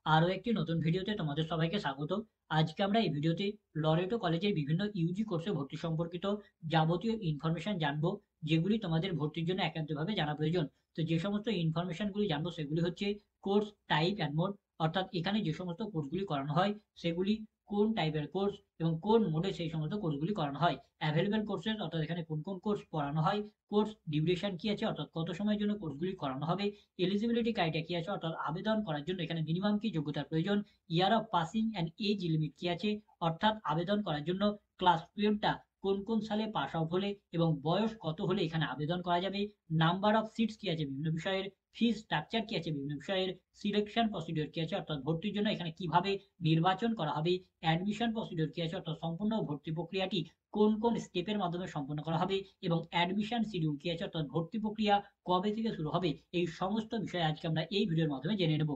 আরো একটি নতুন ভিডিওতে তোমাদের সবাইকে স্বাগত। আজকে আমরা এই ভিডিওতে লরেটো কলেজের বিভিন্ন ইউজি কোর্সে ভর্তি সম্পর্কিত যাবতীয় ইনফরমেশন জানবো, যেগুলি তোমাদের ভর্তির জন্য একান্তভাবে জানা প্রয়োজন। তো যে সমস্ত ইনফরমেশনগুলি জানবো সেগুলি হচ্ছে কোর্স টাইপ অ্যান্ড মোড, অর্থাৎ এখানে যে সমস্ত কোর্সগুলি করানো হয় সেগুলি কোন টাইপের কোর্স এবং কোন মোডে সেই সমস্ত কোর্সগুলি করানো হয়, অ্যাভেলেবেল কোর্সেস অর্থাৎ এখানে কোন কোন কোর্স পড়ানো হয়, কোর্স ডিউরেশন কি আছে অর্থাৎ কত সময়ের জন্য কোর্সগুলি করানো হবে, এলিজিবিলিটি ক্রাইটেরিয়া কি আছে অর্থাৎ আবেদন করার জন্য এখানে মিনিমাম কি যোগ্যতার প্রয়োজন, year of passing and age limit কি আছে অর্থাৎ আবেদন করার জন্য ক্লাস 12টা কোন কোন সালে পাস আউট হলে এবং বয়স কত হলে এখানে আবেদন করা যাবে, নাম্বার অফ সিটস কি আছে বিভিন্ন বিষয়ের, ফিস স্ট্রাকচার কি আছে বিভিন্ন বিষয়ের, সিলেকশন প্রসিডিওর কি আছে অর্থাৎ ভর্তির জন্য এখানে কিভাবে নির্বাচন করা হবে, অ্যাডমিশন প্রসিডিওর কি আছে অর্থাৎ সম্পূর্ণ ভর্তি প্রক্রিয়াটি কোন কোন স্টেপের মাধ্যমে সম্পন্ন করা হবে, এবং অ্যাডমিশন শিডিউল কি আছে অর্থাৎ ভর্তি প্রক্রিয়া কবে থেকে শুরু হবে, এই সমস্ত বিষয় আজকে আমরা এই ভিডিওর মাধ্যমে জেনে নেব।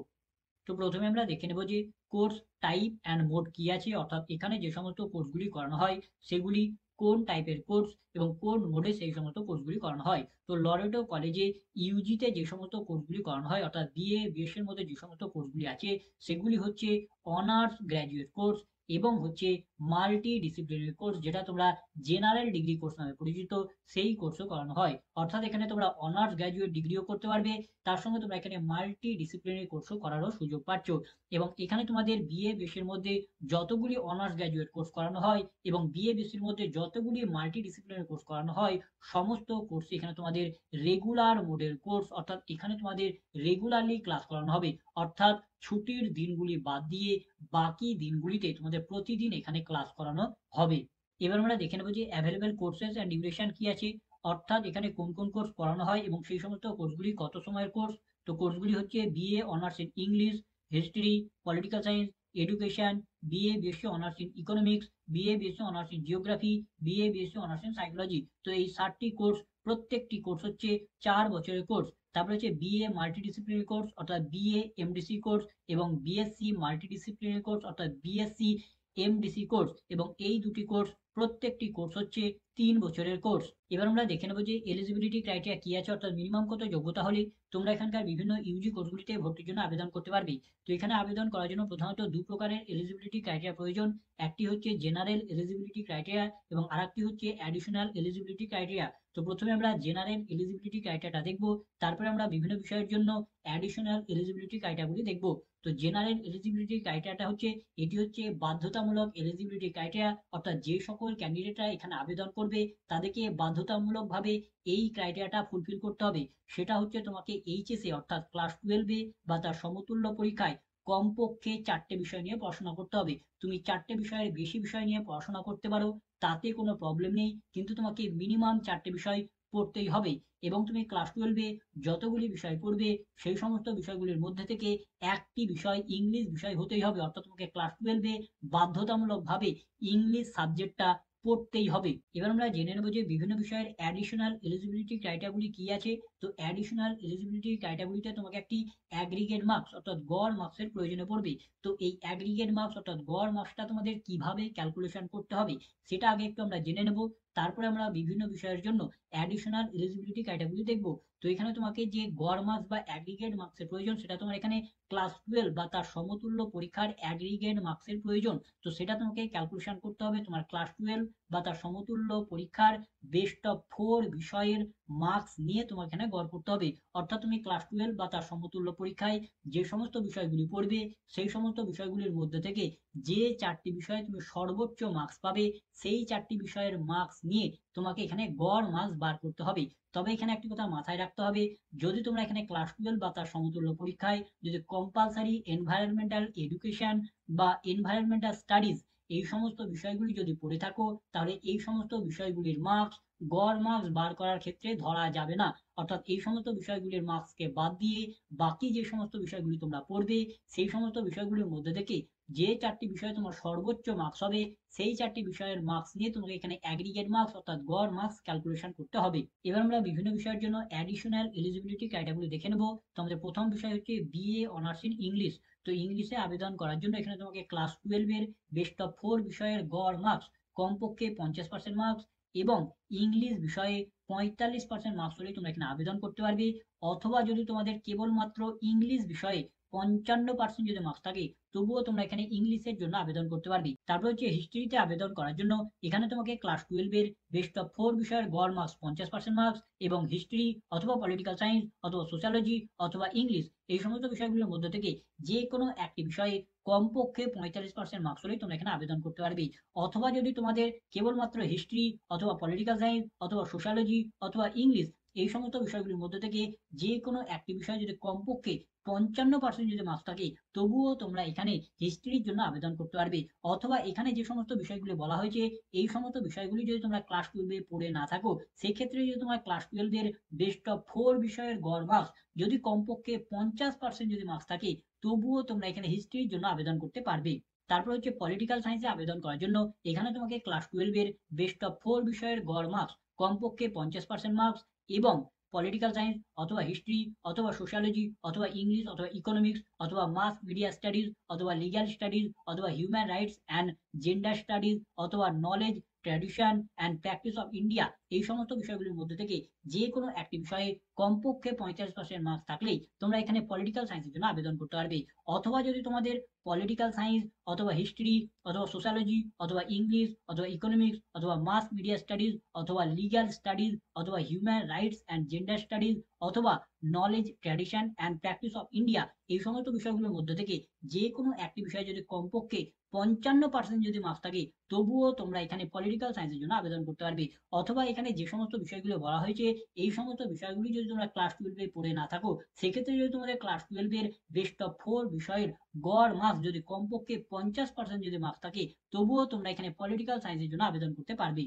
তো প্রথমে আমরা দেখে নেব যে কোর্স টাইপ অ্যান্ড মোড কি আছে, অর্থাৎ এখানে যে সমস্ত কোর্সগুলি করানো হয় সেগুলি কোন টাইপের কোর্স এবং কোন মোডে সেই সমস্ত কোর্সগুলি করানো হয়। তো লরেটো কলেজে ইউজিতে যে সমস্ত কোর্সগুলি করানো হয় অর্থাৎ বিএ বিএসসি এর মধ্যে যে সমস্ত কোর্সগুলি আছে সেগুলি হচ্ছে অনার্স গ্র্যাজুয়েট কোর্স এবং হচ্ছে মাল্টি ডিসিপ্লিনারি কোর্স, যেটা তোমরা জেনারেল ডিগ্রি কোর্স নামে পরিচিত, সেই কোর্সও করানো হয়। অর্থাৎ এখানে তোমরা অনার্স গ্র্যাজুয়েট ডিগ্রিও করতে পারবে, তার সঙ্গে তোমরা এখানে মাল্টি ডিসিপ্লিনারি কোর্সও করারও সুযোগ পাচ্ছ। এবং এখানে তোমাদের বিএ বেসের মধ্যে যতগুলি অনার্স গ্র্যাজুয়েট কোর্স করানো হয় এবং বিএ বেসের মধ্যে যতগুলি মাল্টি ডিসিপ্লিনারি কোর্স করানো হয় সমস্ত কোর্স এখানে তোমাদের রেগুলার মোডের কোর্স, অর্থাৎ এখানে তোমাদের রেগুলারলি ক্লাস করানো হবে, অর্থাৎ ছুটির দিনগুলি বাদ দিয়ে বাকি দিনগুলিতে তোমাদের প্রতিদিন এখানে ক্লাস করানো হবে। এবার আমরা দেখে নেবো যে অ্যাভেলেবেল কোর্সেস অ্যান্ড ডিউরেশন কি আছে, অর্থাৎ এখানে কোন কোন কোর্স পড়ানো হয় এবং সেই সমস্ত কোর্সগুলি কত সময়ের কোর্স। তো কোর্সগুলি হচ্ছে BA honours in English, history, political science, education, BA BSc honours in economics, BA BSc honours in geography, BA BSc honours in psychology. তো এই 7টি কোর্স, প্রত্যেকটি কোর্স হচ্ছে 4 বছরের কোর্স। তারপরে হচ্ছে বিএ মাল্টিডিসিপ্লিনারি কোর্স অর্থাৎ বিএ এমডিসি কোর্স এবং BSc multidisciplinary course অর্থাৎ বিএসসি এমডিসি কোর্স, এবং এই দুটি কোর্স প্রত্যেকটি কোর্স হচ্ছে 3 বছরের কোর্স। এবার আমরা দেখে নেবো যে এলিজিবিলিটি ক্রাইটেরিয়া কি আছে অর্থাৎ মিনিমাম কত যোগ্যতা হলে তোমরা এখানকার বিভিন্ন ইউজি কোর্সগুলিতে ভর্তির জন্য আবেদন করতে পারবে। তো এখানে আবেদন করার জন্য প্রধানত দু প্রকারের এলিজিবিলিটি ক্রাইটেরিয়া প্রয়োজন। একটি হচ্ছে জেনারেল এলিজিবিলিটি ক্রাইটেরিয়া এবং আরেকটি হচ্ছে অ্যাডিশনাল এলিজিবিলিটি ক্রাইটেরিয়া। তো প্রথমে আমরা জেনারেল এলিজিবিলিটি ক্রাইটেরিয়াটা দেখবো, তারপরে আমরা বিভিন্ন বিষয়ের জন্য অ্যাডিশনাল এলিজিবিলিটি ক্রাইটেরিয়াগুলি দেখবো। তো জেনারেল এলিজিবিলিটি ক্রাইটেরিয়াটা হচ্ছে, এটি হচ্ছে বাধ্যতামূলক এলিজিবিলিটি ক্রাইটেরিয়া, অর্থাৎ যে সকল ক্যান্ডিডেটরা এখানে আবেদন করবে তাদেরকে বাধ্যতামূলকভাবে এই ক্রাইটেরিয়াটা ফুলফিল করতে হবে। সেটা হচ্ছে তোমাকে এইচএসএ অর্থাৎ ক্লাস 12-এ বা তার সমতুল্য পরীক্ষায় কমপক্ষে 4টে বিষয় নিয়ে পড়াশোনা করতে হবে। তুমি 4টে বিষয়ের বেশি বিষয় নিয়ে পড়াশোনা করতে পারো, তাতে কোনো প্রবলেম নেই, কিন্তু তোমাকে মিনিমাম 4টে বিষয় পড়তেই হবে। এবং তুমি ক্লাস 12-এ যতগুলি বিষয় পড়বে সেই সমস্ত বিষয়গুলির মধ্যে থেকে একটি বিষয় ইংলিশ বিষয় হতেই হবে, অর্থাৎ তোমাকে ক্লাস 12-এ বাধ্যতামূলকভাবে ইংলিশ সাবজেক্টটা পড়তেই হবে। এবার আমরা জেনে নেবো যে বিভিন্ন বিষয়ের অ্যাডিশনাল এলিজিবিলিটি ক্রাইটেরিয়াগুলি কি আছে। তো অ্যাডিশনাল এলিজিবিলিটি ক্রাইটেরিয়াগুলিতে তোমাকে একটি অ্যাগ্রিগেট মার্কস অর্থাৎ গড় মার্কসের প্রয়োজনে পড়বে। তো এই অ্যাগ্রিগেট মার্কস অর্থাৎ গড় মার্কসটা তোমাদের কিভাবে ক্যালকুলেশন করতে হবে সেটা আগে একটু আমরা জেনে নেব, তারপরে আমরা বিভিন্ন বিষয়ের জন্য অ্যাডিশনাল এলিজিবিলিটি ক্রাইটেরিয়াগুলি দেখবো। তো এখানে তোমাকে যে গড় মার্কস বা অ্যাগ্রিগেট মার্কসের প্রয়োজন সেটা তোমার এখানে ক্লাস 12 বা তার সমতুল্য পরীক্ষার অ্যাগ্রিগেট মার্কসের প্রয়োজন। তো সেটা তোমাকে ক্যালকুলেশন করতে হবে তোমার ক্লাস 12 বা তার সমতুল্য পরীক্ষার বেস্ট অফ 4 বিষয়ের মার্কস নিয়ে তোমার এখানে গড় করতে হবে। অর্থাৎ তুমি ক্লাস 12 বা তার সমতুল্য পরীক্ষায় যে সমস্ত বিষয়গুলি পড়বে সেই সমস্ত বিষয়গুলির মধ্যে থেকে যে 4টি বিষয়ে তুমি সর্বোচ্চ মার্কস পাবে সেই 4টি বিষয়ের মার্কস নিয়ে তোমাকে এখানে গড় মার্কস বার করতে হবে। তবে এখানে একটি কথা মাথায় রাখতে হবে, যদি তোমরা এখানে ক্লাস 12 বা তার সমতুল্য পরীক্ষায় যদি কম্পালসারি এনভায়রনমেন্টাল এডুকেশন বা এনভায়রনমেন্টাল স্টাডিজ এই সমস্ত বিষয়গুলি যদি পড়ে থাকো তাহলে এই সমস্ত বিষয়গুলির মার্কস গড় মার্কস বার করার ক্ষেত্রে ধরা যাবে না। অর্থাৎ এই সমস্ত বিষয়গুলির মার্কসকে বাদ দিয়ে বাকি যে সমস্ত বিষয়গুলি তোমরা পড়বে সেই সমস্ত বিষয়গুলির মধ্যে থেকে যে 4টি বিষয়ে তোমার সর্বোচ্চ মার্কস হবে সেই 4টি বিষয়ের মার্কস নিয়ে তোমাকে এখানে অ্যাগ্রিগেট মার্কস অর্থাৎ গড় মার্কস ক্যালকুলেশন করতে হবে। এবার আমরা বিভিন্ন বিষয়ের জন্য অ্যাডিশনাল এলিজিবিলিটি ক্রাইটেরিয়াগুলি দেখে নেব। তো আমাদের প্রথম বিষয় হচ্ছে বিএ অনার্স ইন ইংলিশ। তো ইংলিশে আবেদন করার জন্য এখানে তোমাকে ক্লাস 12 এর বেস্ট অফ 4 বিষয়ের গড় মার্কস কমপক্ষে 50% মার্কস এবং ইংলিশ বিষয়ে 45% মার্কস হলে তোমরা এখানে আবেদন করতে পারবে। অথবা যদি তোমাদের কেবলমাত্র ইংলিশ বিষয়ে 55% যদি মার্কস থাকে তবুও তোমরা এখানে ইংলিশের জন্য আবেদন করতে পারবে। তারপর হচ্ছে হিস্ট্রিতে আবেদন করার জন্য এখানে তোমাকে ক্লাস 12 এর বেস্ট অফ 4 বিষয়ের গড় মার্কস 50% মার্কস এবং হিস্ট্রি অথবা পলিটিক্যাল সায়েন্স অথবা সোশ্যোলজি অথবা ইংলিশ এই সমস্ত বিষয়গুলোর মধ্য থেকে যে কোনো একটি বিষয়ে কমপক্ষে 45% মার্কস হলেই তোমরা এখানে আবেদন করতে পারবে। অথবা যদি তোমাদের কেবলমাত্র হিস্ট্রি অথবা পলিটিক্যাল সায়েন্স অথবা সোশ্যোলজি অথবা ইংলিশ এই সমস্ত বিষয়গুলির মধ্যে থেকে যে কোনো একটি বিষয় যদি কমপক্ষে 55% যদি মার্কস থাকে তবুও তোমরা এখানে হিস্ট্রির জন্য আবেদন করতে পারবে। অথবা এখানে যে সমস্ত বিষয়গুলি বলা হয়েছে এই সমস্ত বিষয়গুলি যদি তোমরা ক্লাস 12 এ পড়ে না থাকো সেক্ষেত্রে যদি তোমরা ক্লাস 12 এর বেস্ট অফ 4 বিষয়ের গড় মার্কস যদি কমপক্ষে 50% যদি মার্কস থাকে তবুও তোমরা এখানে হিস্ট্রির জন্য আবেদন করতে পারবে। তারপর হচ্ছে পলিটিক্যাল সায়েন্সে আবেদন করার জন্য এখানে তোমাকে ক্লাস 12 এর বেস্ট অফ 4 বিষয়ের গড় মার্কস কমপক্ষে 50% মার্কস এবং পলিটিক্যাল সায়েন্স অথবা হিস্ট্রি অথবা সোশ্যোলজি অথবা ইংলিশ অথবা ইকোনমিক্স অথবা মাস মিডিয়া স্টাডিজ অথবা লিগ্যাল স্টাডিজ অথবা human rights and gender studies অথবা knowledge tradition and practice of India এই সমস্ত বিষয়গুলির মধ্যে থেকে যে কোনো একটি বিষয়ে কমপক্ষে 45% মার্কস থাকলেই তোমরা এখানে পলিটিক্যাল সায়েন্সের জন্য আবেদন করতে পারবে। অথবা যদি তোমাদের পলিটিক্যাল সায়েন্স অথবা হিস্ট্রি অথবা সোশ্যোলজি অথবা ইংলিশ অথবা ইকোনমিক্স অথবা মাস মিডিয়া স্টাডিজ অথবা লিগ্যাল স্টাডিজ অথবা human rights and gender studies অথবা knowledge tradition and practice of India এই সমস্ত বিষয়গুলোর মধ্যে থেকে যে কোনো একটি বিষয়ে যদি কমপক্ষে 55% যদি মার্কস থাকে তবুও তোমরা এখানে পলিটিক্যাল সায়েন্সের জন্য আবেদন করতে পারবে। অথবা এখানে যে সমস্ত বিষয়গুলো বলা হয়েছে এই সমস্ত বিষয়গুলি যদি তোমরা ক্লাস 12 এ পড়ে না থাকো সেক্ষেত্রে যদি তোমাদের ক্লাস 12 এর বেস্ট অফ 4 বিষয়ের গড় মার্কস যদি কমপক্ষে 50% যদি মার্কস থাকে তবুও তোমরা এখানে পলিটিক্যাল সায়েন্সের জন্য আবেদন করতে পারবে।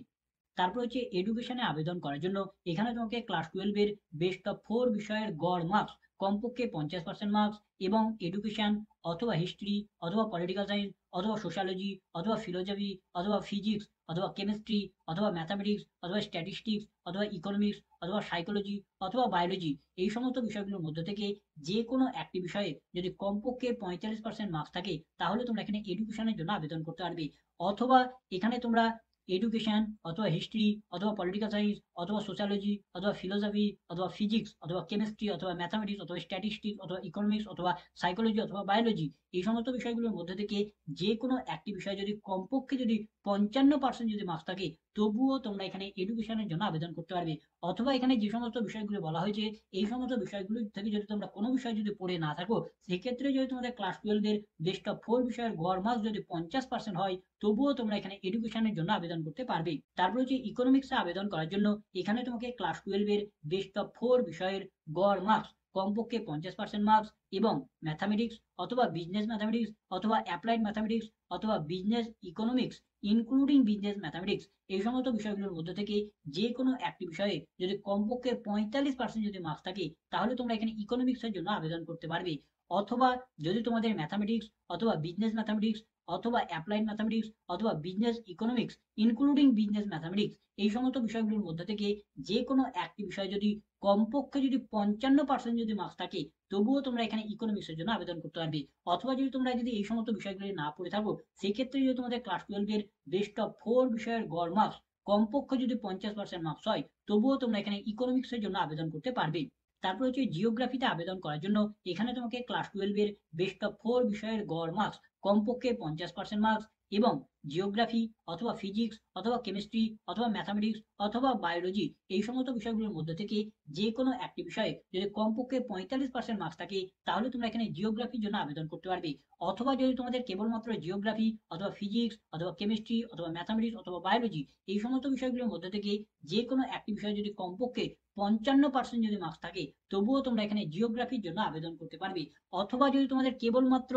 তারপর হচ্ছে এডুকেশনে আবেদন করার জন্য এখানে তোমাকে ক্লাস 12 এর বেস্ট অফ 4 বিষয়ের গড় মার্কস কমপক্ষে 50% মার্কস এবং এডুকেশন অথবা হিস্ট্রি অথবা পলিটিক্যাল সায়েন্স অথবা সোশ্যোলজি অথবা ফিলোজফি অথবা ফিজিক্স অথবা কেমিস্ট্রি অথবা ম্যাথামেটিক্স অথবা স্ট্যাটিস্টিক্স অথবা ইকোনমিক্স অথবা সাইকোলজি অথবা বায়োলজি এই সমস্ত বিষয়গুলোর মধ্যে থেকে যে কোনো একটি বিষয়ে যদি কমপক্ষে 45% মার্কস থাকে তাহলে তোমরা এখানে এডুকেশনের জন্য আবেদন করতে পারবে। অথবা এখানে তোমরা এডুকেশন অথবা হিস্ট্রি অথবা পলিটিক্যাল সায়েন্স অথবা সোশ্যোলজি অথবা ফিলোসফি অথবা ফিজিক্স অথবা কেমিস্ট্রি অথবা ম্যাথামেটিক্স অথবা স্ট্যাটিস্টিক্স অথবা ইকোনমিক্স অথবা সাইকোলজি অথবা বায়োলজি এই সমস্ত বিষয়গুলোর মধ্যে থেকে যে কোনো একটি বিষয় যদি কমপক্ষে যদি 55% যদি মার্কস থাকে তবুও তোমরা এখানে এডুকেশনের জন্য আবেদন করতে পারবে। অথবা এখানে যে সমস্ত বিষয়গুলো বলা হয়েছে এই সমস্ত বিষয়গুলো থেকে যদি তোমরা কোনো বিষয় যদি পড়ে না থাকো সেক্ষেত্রে যদি তোমাদের ক্লাস 12 এর বেস্ট অফ 4 বিষয়ের গড় মার্কস যদি 50% হয় তবুও তোমরা এখানে এডুকেশনের জন্য আবেদন করতে পারবে। তারপর হচ্ছে ইকোনমিক্সে আবেদন করার জন্য এখানে তোমাকে ক্লাস 12 এর বেস্ট অফ 4 বিষয়ের গড় মার্কস কমপক্ষে 50% মার্কস এবং ম্যাথামেটিক্স অথবা বিজনেস ম্যাথামেটিক্স অথবা অ্যাপ্লাইড ম্যাথামেটিক্স অথবা business economics including business mathematics এই সমস্ত বিষয়গুলোর মধ্যে থেকে যে কোনো একটি বিষয়ে যদি কমপক্ষে 45% যদি মার্কস থাকে তাহলে তোমরা এখানে ইকোনমিক্সের জন্য আবেদন করতে পারবে। অথবা যদি তোমাদের ম্যাথামেটিক্স অথবা বিজনেস ম্যাথামেটিক্স অথবা অ্যাপ্লাইড ম্যাথামেটিক্স অথবা business economics including business mathematics এই সমস্ত বিষয়গুলোর মধ্যে থেকে যে কোনো একটি বিষয় যদি কমপক্ষে যদি 55% যদি মার্কস থাকে তবুও তোমরা এখানে ইকোনমিক্সের জন্য আবেদন করতে পারবে। অথবা যদি তোমরা যদি এই সমস্ত বিষয়গুলি না পড়ে থাকো সেক্ষেত্রে যদি তোমাদের ক্লাস 12 এর বেস্ট অফ 4 বিষয়ের গড় মার্কস কমপক্ষে যদি 50% মার্কস হয় তবুও তোমরা এখানে ইকোনমিক্সের জন্য আবেদন করতে পারবে। তারপর হচ্ছে জিওগ্রাফিতে আবেদন করার জন্য এখানে তোমাকে ক্লাস 12 এর বেস্ট অফ 4 বিষয়ের গড় মার্কস কমপক্ষে 50% মার্কস এবং জিওগ্রাফি অথবা ফিজিক্স অথবা কেমিস্ট্রি অথবা ম্যাথামেটিক্স অথবা বায়োলজি এই সমস্ত বিষয়গুলোর মধ্যে থেকে যে কোনো একটি বিষয়ে যদি কমপক্ষে 45% মার্কস থাকে তাহলে তোমরা এখানে জিওগ্রাফির জন্য আবেদন করতে পারবে। অথবা যদি তোমাদের কেবলমাত্র জিওগ্রাফি অথবা ফিজিক্স অথবা কেমিস্ট্রি অথবা ম্যাথামেটিক্স অথবা বায়োলজি এই সমস্ত বিষয়গুলোর মধ্যে থেকে যে কোনো একটি বিষয়ে যদি কমপক্ষে 55% যদি মার্কস থাকে তবুও তোমরা এখানে জিওগ্রাফির জন্য আবেদন করতে পারবে। অথবা যদি তোমাদের কেবলমাত্র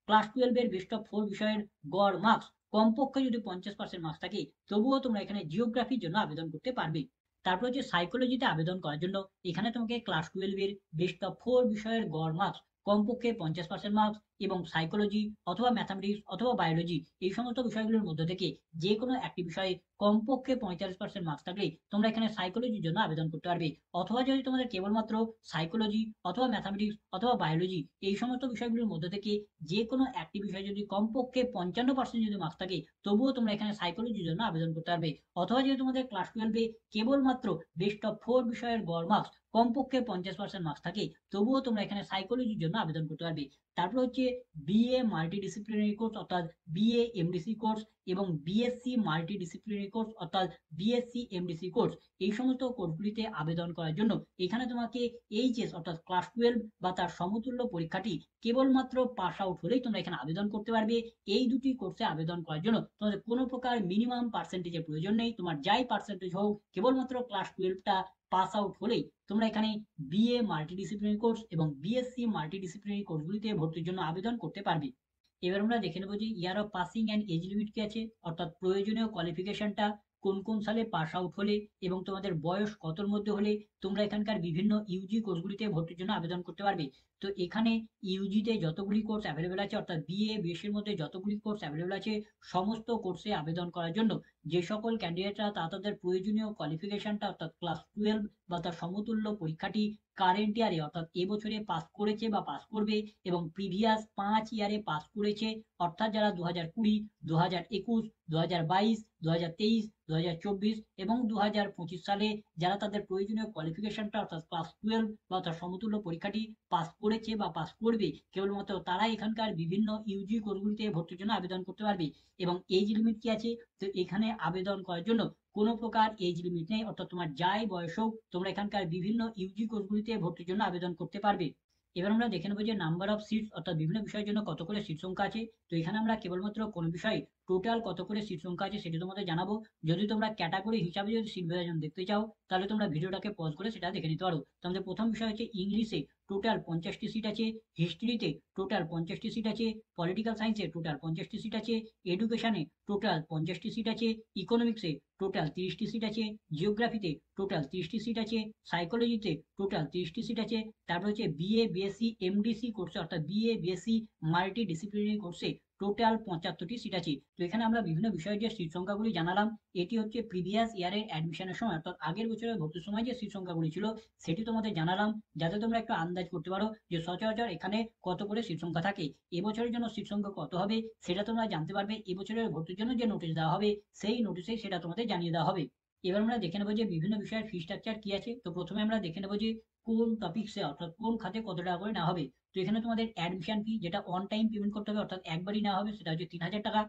ক্লাস 12 এর বেস্ট অফ 4 বিষয়ের গড় মার্কস কমপক্ষে যদি 50% মার্কস থাকে তবুও তোমরা এখানে জিওগ্রাফির জন্য আবেদন করতে পারবে। তারপর হচ্ছে সাইকোলজিতে আবেদন করার জন্য এখানে তোমাকে ক্লাস 12 এর বেস্ট অফ 4 বিষয়ের গড় মার্কস কমপক্ষে 50% মার্কস এবং সাইকোলজি অথবা ম্যাথামেটিক্স অথবা বায়োলজি এই সমস্ত বিষয়গুলোর মধ্য থেকে যে কোনো একটি বিষয়ে কমপক্ষে 45% মার্কস থাকলেই তোমরা এখানে সাইকোলজির জন্য আবেদন করতে পারবে। অথবা যদি তোমাদের কেবলমাত্র সাইকোলজি অথবা ম্যাথামেটিক্স অথবা বায়োলজি এই সমস্ত বিষয়গুলোর মধ্য থেকে যে কোনো একটি বিষয়ে যদি কমপক্ষে 55% যদি মার্কস থাকে, তবুও তোমরা এখানে সাইকোলজির জন্য আবেদন করতে পারবে। অথবা যদি তোমাদের ক্লাস 12 কেবলমাত্র বেস্ট অফ 4 বিষয়ের গড় মার্কস কমপক্ষে 50% মার্কস থাকে, তবুও তোমরা এখানে সাইকোলজির জন্য আবেদন করতে পারবে। তারপর হচ্ছে বিএ মাল্টিডিসিপ্লিনারি কোর্স অর্থাৎ বিএ এমডিসি কোর্স এবং বিএসসি মাল্টিডিসিপ্লিনারি কোর্স অর্থাৎ বিএসসি এমডিসি কোর্স। এই সমস্ত কোর্সগুলিতে আবেদন করার জন্য এখানে তোমাকে এইচএস অর্থাৎ ক্লাস 12 বা তার সমতুল্য পরীক্ষাটি কেবলমাত্র পাস আউট হলেই তোমরা এখানে আবেদন করতে পারবে। এই দুটি কোর্সে আবেদন করার জন্য তোমাদের কোনো প্রকার মিনিমাম পার্সেন্টেজের প্রয়োজন নেই। তোমার যাই পার্সেন্টেজ হোক, কেবলমাত্র ক্লাস 12টা পাস আউট হলেই তোমরা এখানে বিএ মাল্টিডিসিপ্লিনারি কোর্স এবং বিএসসি মাল্টিডিসিপ্লিনারি কোর্সগুলিতে ভর্তির জন্য আবেদন করতে পারবে। এবার আমরা দেখে নেব যে year of passing and age limit কি আছে, অর্থাৎ প্রয়োজনীয় কোয়ালিফিকেশনটা কোন কোন সালে পাস আউট হলে এবং তোমাদের বয়স কতর মধ্যে হলে তোমরা এখানকার বিভিন্ন ইউজি কোর্সগুলিতে ভর্তির জন্য আবেদন করতে পারবে। তো এখানে ইউজিতে যতগুলি কোর্স অ্যাভেলেবেল আছে, অর্থাৎ বিএ বিএসসির মধ্যে যতগুলি কোর্স অ্যাভেলেবেল আছে, সমস্ত কোর্সে আবেদন করার জন্য যে সকল ক্যান্ডিডেটরা তাদের প্রয়োজনীয় কোয়ালিফিকেশনটা অর্থাৎ ক্লাস 12 বা তার সমতুল্য পরীক্ষাটি কারেন্ট ইয়ারে অর্থাৎ এবছরে পাস করেছে বা পাস করবে এবং প্রিভিয়াস 5 ইয়ারে পাস করেছে, অর্থাৎ যারা 2020, 2021, 2022, 2023, 2024 এবং 2025 সালে যারা তাদের প্রয়োজনীয় কোয়ালিফিকেশনটা অর্থাৎ ক্লাস 12 বা তার সমতুল্য পরীক্ষাটি পাস করেছে বা পাস করবে, কেবলমাত্র তারাই এখানকার বিভিন্ন ইউজি কোর্সগুলিতে ভর্তির জন্য আবেদন করতে পারবে। এবং এজ লিমিট কি আছে, তো এখানে আবেদন করার জন্য কোনো প্রকার এজ লিমিট নেই, অর্থাৎ তোমার যাই বয়স হোক তোমরা এখানকার বিভিন্ন ইউজি কোর্সগুলিতে ভর্তির জন্য আবেদন করতে পারবে। এবার আমরা দেখে নেবো যে নাম্বার অফ সিটস অর্থাৎ বিভিন্ন বিষয়ের জন্য কত করে সিট সংখ্যা আছে। তো এখানে আমরা কেবলমাত্র কোন বিষয়ে টোটাল কত করে সিট সংখ্যা আছে সেটি তোমাদের জানাবো। যদি তোমরা ক্যাটাগরি হিসাবে যদি সিট বিভাজন দেখতে চাও, তাহলে তোমরা ভিডিওটাকে পজ করে সেটা দেখে নিতে পারো। তো আমাদের প্রথম বিষয় হচ্ছে ইংলিশে টোটাল 50টি সিট আছে, হিস্ট্রিতে টোটাল 50টি সিট আছে, পলিটিক্যাল সায়েন্সে টোটাল 50টি সিট আছে, এডুকেশনে টোটাল 50টি সিট আছে, ইকোনমিক্সে টোটাল 30টি সিট আছে, জিওগ্রাফিতে টোটাল 30টি সিট আছে, সাইকোলজিতে টোটাল 30টি সিট আছে। তারপর হচ্ছে বিএ বিএসসি এমডিসি কোর্সে অর্থাৎ বিএ বিএসসি মাল্টি ডিসিপ্লিনারি কোর্সে টোটাল 75টি সিট আছে। তো এখানে আমরা বিভিন্ন বিষয়ের যে সিট সংখ্যাগুলি জানালাম, এটি হচ্ছে প্রিভিয়াস ইয়ারের অ্যাডমিশনের সময় অর্থাৎ আগের বছরের ভর্তির সময় যে সিট সংখ্যাগুলি ছিল সেটি তোমাদের জানালাম, যাতে তোমরা একটু আন্দাজ করতে পারো যে সচরাচর এখানে কত করে সিট সংখ্যা থাকে। এবছরের জন্য সিট সংখ্যা কত হবে সেটা তোমরা জানতে পারবে এবছরের ভর্তির জন্য যে নোটিশ দেওয়া হবে সেই নোটিশেই সেটা তোমাদের জানিয়ে দেওয়া হবে। এবার আমরা দেখে নেবো যে বিভিন্ন বিষয়ের ফি স্ট্রাকচার কি আছে। তো প্রথমে আমরা দেখে নেবো যে কোন টপিকসে অর্থাৎ কোন খাতে কত টাকা করে নেওয়া হবে। তো এখানে তোমাদের অ্যাডমিশন ফি যেটা অন টাইম পেমেন্ট করতে হবে অর্থাৎ একবারই নেওয়া হবে, সেটা হচ্ছে 3000 টাকা।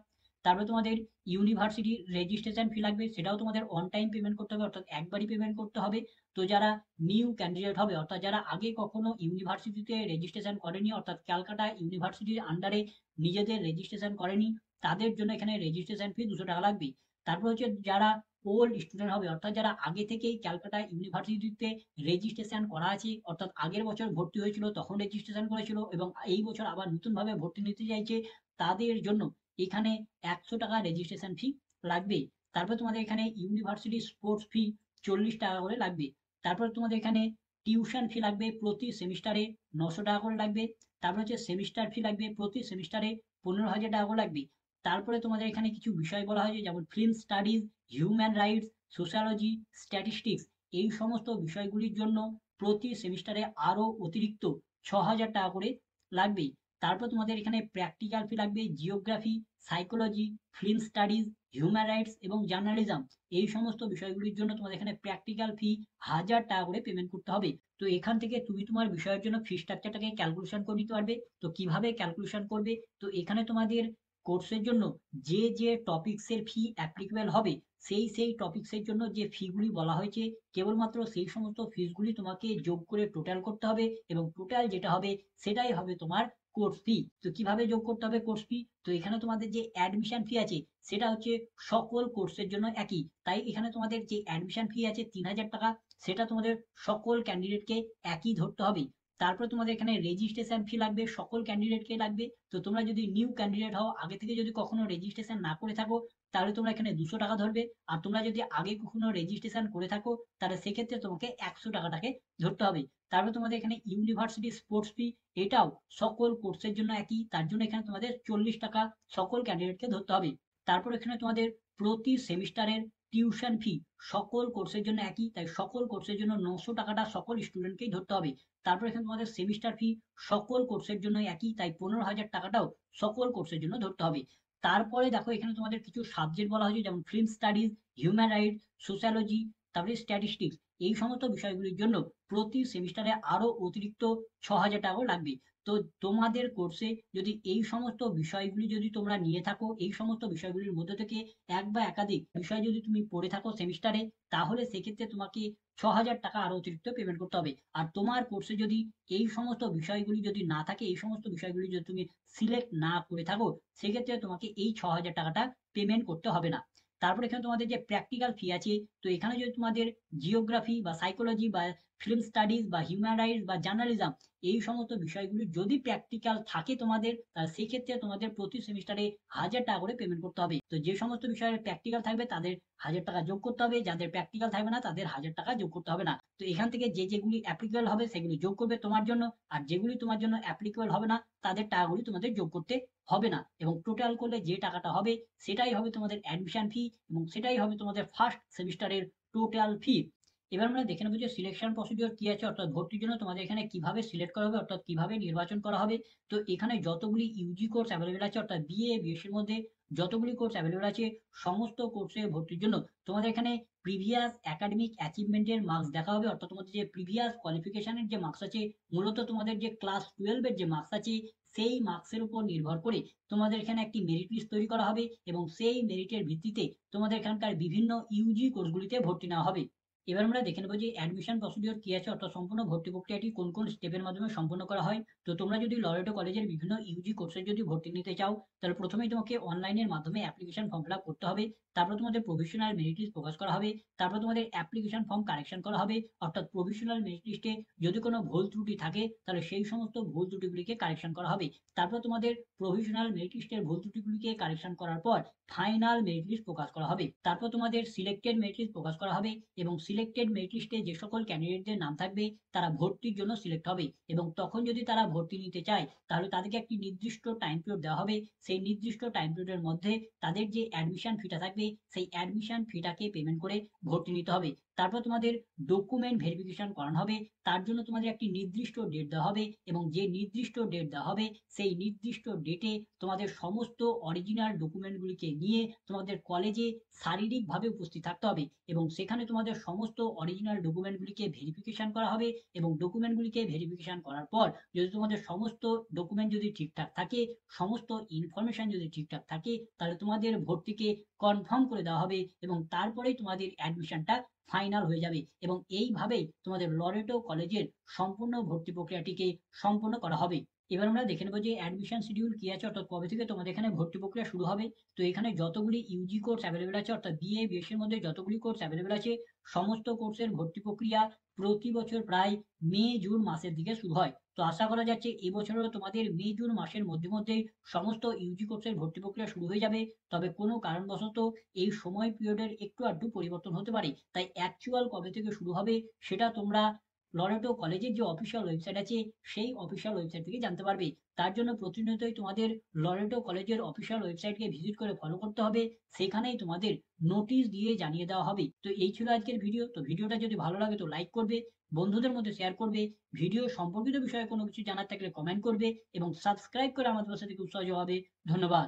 তারপরে তোমাদের ইউনিভার্সিটি রেজিস্ট্রেশন ফি লাগবে, সেটাও তোমাদের অন টাইম পেমেন্ট করতে হবে অর্থাৎ একবারই পেমেন্ট করতে হবে। তো যারা নিউ ক্যান্ডিডেট হবে অর্থাৎ যারা আগে কখনো ইউনিভার্সিটিতে রেজিস্ট্রেশন করেনি অর্থাৎ ক্যালকাটা ইউনিভার্সিটির আন্ডারে নিজেদের রেজিস্ট্রেশন করেনি, তাদের জন্য এখানে রেজিস্ট্রেশন ফি 200 টাকা লাগবে। তারপর হচ্ছে যারা ওল্ড স্টুডেন্ট হবে অর্থাৎ যারা আগে থেকেই ক্যালকাটা ইউনিভার্সিটিতে রেজিস্ট্রেশন করা আছে, অর্থাৎ আগের বছর ভর্তি হয়েছিল তখন রেজিস্ট্রেশন করেছিল এবং এই বছর আবার নতুনভাবে ভর্তি নিতে চাইছে, তাদের জন্য এখানে 100 টাকা রেজিস্ট্রেশন ফি লাগবে। তারপর তোমাদের এখানে ইউনিভার্সিটি স্পোর্টস ফি 40 টাকা করে লাগবে। তারপর তোমাদের এখানে টিউশন ফি লাগবে প্রতি সেমিস্টারে 900 টাকা করে লাগবে। তারপর হচ্ছে সেমিস্টার ফি লাগবে প্রতি সেমিস্টারে 15,000 টাকা করে লাগবে। তারপরে তোমাদের এখানে কিছু বিষয় বলা হয়েছে যেমন film studies, human rights, sociology, statistics, এই সমস্ত বিষয়গুলির জন্য প্রতি সেমিস্টারে আরো অতিরিক্ত 6,000 টাকা করে লাগবে। তারপর তোমাদের এখানে প্র্যাকটিক্যাল ফি লাগবে geography, psychology, film studies, human rights এবং জার্নালিজম, এই সমস্ত বিষয়গুলির জন্য তোমাদের এখানে প্র্যাকটিক্যাল ফি 1,000 টাকা করে পেমেন্ট করতে হবে। তো এখান থেকে তুমি তোমার বিষয়ের জন্য ফি স্ট্রাকচারটাকে ক্যালকুলেশন করে নিতে পারবে। তো কিভাবে ক্যালকুলেশন করবে, তো এখানে তোমাদের কোর্সের জন্য যে যে টপিকসের ফি অ্যাপ্লিকেবল হবে সেই টপিকসের জন্য যে ফিগুলি বলা হয়েছে কেবলমাত্র সেই সমস্ত ফিসগুলি তোমাকে যোগ করে টোটাল করতে হবে এবং টোটাল যেটা হবে সেটাই হবে তোমার কোর্স ফি। তো কিভাবে যোগ করতে হবে কোর্স ফি, তো এখানে তোমাদের যে অ্যাডমিশন ফি আছে সেটা হচ্ছে সকল কোর্সের জন্য একই, তাই এখানে তোমাদের যে অ্যাডমিশন ফি আছে 3,000 টাকা, সেটা তোমাদের সকল ক্যান্ডিডেটকে একই ধরতে হবে। তারপর তোমাদের এখানে রেজিস্ট্রেশন ফি লাগবে, সকল ক্যান্ডিডেটকে লাগবে। তো তোমরা যদি নিউ ক্যান্ডিডেট হও, আগে থেকে যদি কখনো রেজিস্ট্রেশন না করে থাকো, তাহলে তোমরা এখানে 200 টাকা ধরবে। আর তোমরা যদি আগে কখনো রেজিস্ট্রেশন করে থাকো, তাহলে সেক্ষেত্রে তোমাকে 100 টাকাটাকে ধরতে হবে। তারপর তোমাদের এখানে ইউনিভার্সিটি স্পোর্টস ফি, এটাও সকল কোর্সের জন্য একই, তার জন্য এখানে তোমাদের 40 টাকা সকল ক্যান্ডিডেটকে ধরতে হবে। তারপর এখানে তোমাদের প্রতি সেমিস্টারের টিউশন ফি সকল কোর্সের জন্য একই, তাই সকল কোর্সের জন্য 900 টাকাটা সকল স্টুডেন্টকেই ধরতে হবে। তারপর এখানে তোমাদের সেমিস্টার ফি সকল কোর্সের জন্য একই, তাই 15,000 টাকাটাও সকল কোর্সের জন্য ধরতে হবে। তারপরে দেখো এখানে তোমাদের কিছু সাবজেক্ট বলা হয়েছে, যেমন film studies, human rights, sociology, তারপরে স্ট্যাটিস্টিক্স। এই সমস্ত বিষয়গুলির জন্য প্রতি সেমিস্টারে আরো অতিরিক্ত 6,000 টাকাও লাগবে। তো তোমাদের কোর্সে যদি এই সমস্ত বিষয়গুলি যদি তোমরা নিয়ে থাকো, এই সমস্ত বিষয়গুলির মধ্যে থেকে এক বা একাধিক বিষয় যদি তুমি পড়ে থাকো সেমিস্টারে, তাহলে সেক্ষেত্রে তোমাকে 6,000 টাকা আরো অতিরিক্ত পেমেন্ট করতে হবে। আর তোমার কোর্সে যদি এই সমস্ত বিষয়গুলি যদি না থাকে, এই সমস্ত বিষয়গুলি যদি তুমি সিলেক্ট না করে থাকো, সেক্ষেত্রে তোমাকে এই 6,000 টাকাটা পেমেন্ট করতে হবে না। তারপর এখানে তোমাদের যে প্র্যাকটিক্যাল ফি আছে, তো এখানে যদি তোমাদের জিওগ্রাফি বা সাইকোলজি বা ফিল্ম স্টাডিজ বা হিউম্যান রাইটস বা জার্নালিজম, এই সমস্ত বিষয়গুলি যদি প্র্যাকটিক্যাল থাকে তোমাদের, তাহলে সেক্ষেত্রে তোমাদের প্রতি সেমিস্টারে 1,000 টাকা করে পেমেন্ট করতে হবে। তো যে সমস্ত বিষয়ের প্র্যাকটিক্যাল থাকবে তাদের 1,000 টাকা যোগ করতে হবে, যাদের প্র্যাকটিক্যাল থাকবে না তাদের 1,000 টাকা যোগ করতে হবে না। তো এখান থেকে যে যেগুলি অ্যাপ্লিকেবল হবে সেগুলি যোগ করবে তোমার জন্য, আর যেগুলি তোমার জন্য অ্যাপ্লিকেবল হবে না তাদের টাকাগুলি তোমাদের যোগ করতে হবে না। এবং টোটাল করলে যে টাকাটা হবে সেটাই হবে তোমাদের অ্যাডমিশন ফি, এবং সেটাই হবে তোমাদের ফার্স্ট সেমিস্টারের টোটাল ফি। এবার আমরা দেখে নেবো যে সিলেকশন প্রসিডিওর কি আছে, অর্থাৎ ভর্তির জন্য তোমাদের এখানে কিভাবে সিলেক্ট করা হবে, অর্থাৎ কিভাবে নির্বাচন করা হবে। তো এখানে যতগুলি ইউজি কোর্স অ্যাভেলেবেল আছে, অর্থাৎ বিএ বিএসসির মধ্যে যতগুলি কোর্স অ্যাভেলেবেল আছে, সমস্ত কোর্সে ভর্তির জন্য তোমাদের এখানে প্রিভিয়াস একাডেমিক অ্যাচিভমেন্টের মার্কস দেখা হবে। অর্থাৎ তোমাদের যে প্রিভিয়াস কোয়ালিফিকেশনের যে মার্কস আছে, মূলত তোমাদের যে ক্লাস 12-এর যে মার্কস আছে, সেই মার্কসের উপর নির্ভর করে তোমাদের এখানে একটি মেরিট লিস্ট তৈরি করা হবে, এবং সেই মেরিটের ভিত্তিতে তোমাদের এখানকার বিভিন্ন ইউজি কোর্সগুলিতে ভর্তি নেওয়া হবে। এবার আমরা দেখে নেবো যে অ্যাডমিশন প্রসিডিওর কি আছে, অর্থাৎ সম্পূর্ণ ভর্তি প্রক্রিয়াটি কোন কোন স্টেপের মাধ্যমে সম্পন্ন করা হয়। তো তোমরা যদি লরেটো কলেজের বিভিন্ন ইউজি কোর্সে যদি ভর্তি নিতে চাও, তাহলে প্রথমেই তোমাকে অনলাইনের মাধ্যমে অ্যাপ্লিকেশন ফর্ম ফিল আপ করতে হবে। তারপর তোমাদের প্রভিশনাল মেরিট লিস্ট প্রকাশ করা হবে। তারপর তোমাদের অ্যাপ্লিকেশন ফর্ম কারেকশন করা হবে, অর্থাৎ প্রভিশনাল মেরিট লিস্টে যদি কোনো ভুল ত্রুটি থাকে তাহলে সেই সমস্ত ভুল ত্রুটিগুলিকে কারেকশন করা হবে। তারপর তোমাদের প্রভিশনাল মেরিট লিস্টের ভুল ত্রুটিগুলিকে কারেকশন করার পর ফাইনাল মেরিট লিস্ট প্রকাশ করা হবে। তারপর তোমাদের সিলেক্টেড মেরিট লিস্ট প্রকাশ করা হবে, এবং সিলেক্টেড মেরিট লিস্টে যে সকল ক্যান্ডিডেটদের নাম থাকবে তারা ভর্তির জন্য সিলেক্ট হবে। এবং তখন যদি তারা ভর্তি নিতে চায়, তাহলে তাদেরকে একটি নির্দিষ্ট টাইম পিরিয়ড দেওয়া হবে। সেই নির্দিষ্ট টাইম পিরিয়ডের মধ্যে তাদের যে অ্যাডমিশন ফিটা থাকবে, সেই অ্যাডমিশন ফিটাকে পেমেন্ট করে ভর্তি নিতে হবে। তারপর তোমাদের ডকুমেন্ট ভেরিফিকেশন করানো হবে, তার জন্য তোমাদের একটি নির্দিষ্ট ডেট দেওয়া হবে, এবং যে নির্দিষ্ট ডেট দেওয়া হবে সেই নির্দিষ্ট ডেটে তোমাদের সমস্ত অরিজিনাল ডকুমেন্টগুলিকে নিয়ে তোমাদের কলেজে শারীরিকভাবে উপস্থিত থাকতে হবে, এবং সেখানে তোমাদের সমস্ত অরিজিনাল ডকুমেন্টগুলিকে ভেরিফিকেশন করা হবে। এবং ডকুমেন্টগুলিকে ভেরিফিকেশন করার পর যদি তোমাদের সমস্ত ডকুমেন্ট যদি ঠিকঠাক থাকে, সমস্ত ইনফরমেশন যদি ঠিকঠাক থাকে, তাহলে তোমাদের ভর্তিকে কনফার্ম করে দেওয়া হবে, এবং তারপরেই তোমাদের অ্যাডমিশনটা ফাইনাল হয়ে যাবে। এবং এইভাবেই তোমাদের লরেটো কলেজের সম্পূর্ণ ভর্তি প্রক্রিয়াটিকে সম্পন্ন করা হবে। এবার আমরা দেখে নেবো যে অ্যাডমিশন শিডিউল কি আছে, অর্থাৎ কবে থেকে তোমাদের এখানে ভর্তি প্রক্রিয়া শুরু হবে। তো এখানে যতগুলি ইউজি কোর্স অ্যাভেলেবেল আছে, অর্থাৎ বিএ বিএসসির মধ্যে যতগুলি কোর্স অ্যাভেলেবেল আছে, সমস্ত কোর্সের ভর্তি প্রক্রিয়া প্রতি বছর প্রায় মে জুন মাসের দিকে শুরু হয়। তো আশা করা যাচ্ছে এবছরও তোমাদের মে জুন মাসের মধ্যে মধ্যেই সমস্ত ইউজি কোর্সের ভর্তি প্রক্রিয়া শুরু হয়ে যাবে। তবে কোনো কারণবশত এই সময় পিরিয়ডের একটু আধটু পরিবর্তন হতে পারে, তাই অ্যাকচুয়াল কবে থেকে শুরু হবে সেটা তোমরা লরেটো কলেজের যে অফিসিয়াল ওয়েবসাইট আছে সেই অফিসিয়াল ওয়েবসাইট থেকে জানতে পারবে। তার জন্য প্রতিনিয়তই তোমাদের লরেটো কলেজের অফিসিয়াল ওয়েবসাইটকে ভিজিট করে ফলো করতে হবে, সেখানেই তোমাদের নোটিশ দিয়ে জানিয়ে দেওয়া হবে। তো এই ছিল আজকের ভিডিও। তো ভিডিওটা যদি ভালো লাগে তো লাইক করবে, বন্ধুদের মধ্যে শেয়ার করবে, ভিডিও সম্পর্কিত বিষয়ে কোনো কিছু জানার থাকলে কমেন্ট করবে, এবং সাবস্ক্রাইব করে আমাদের পাশে থেকে উৎসাহ হবে। ধন্যবাদ।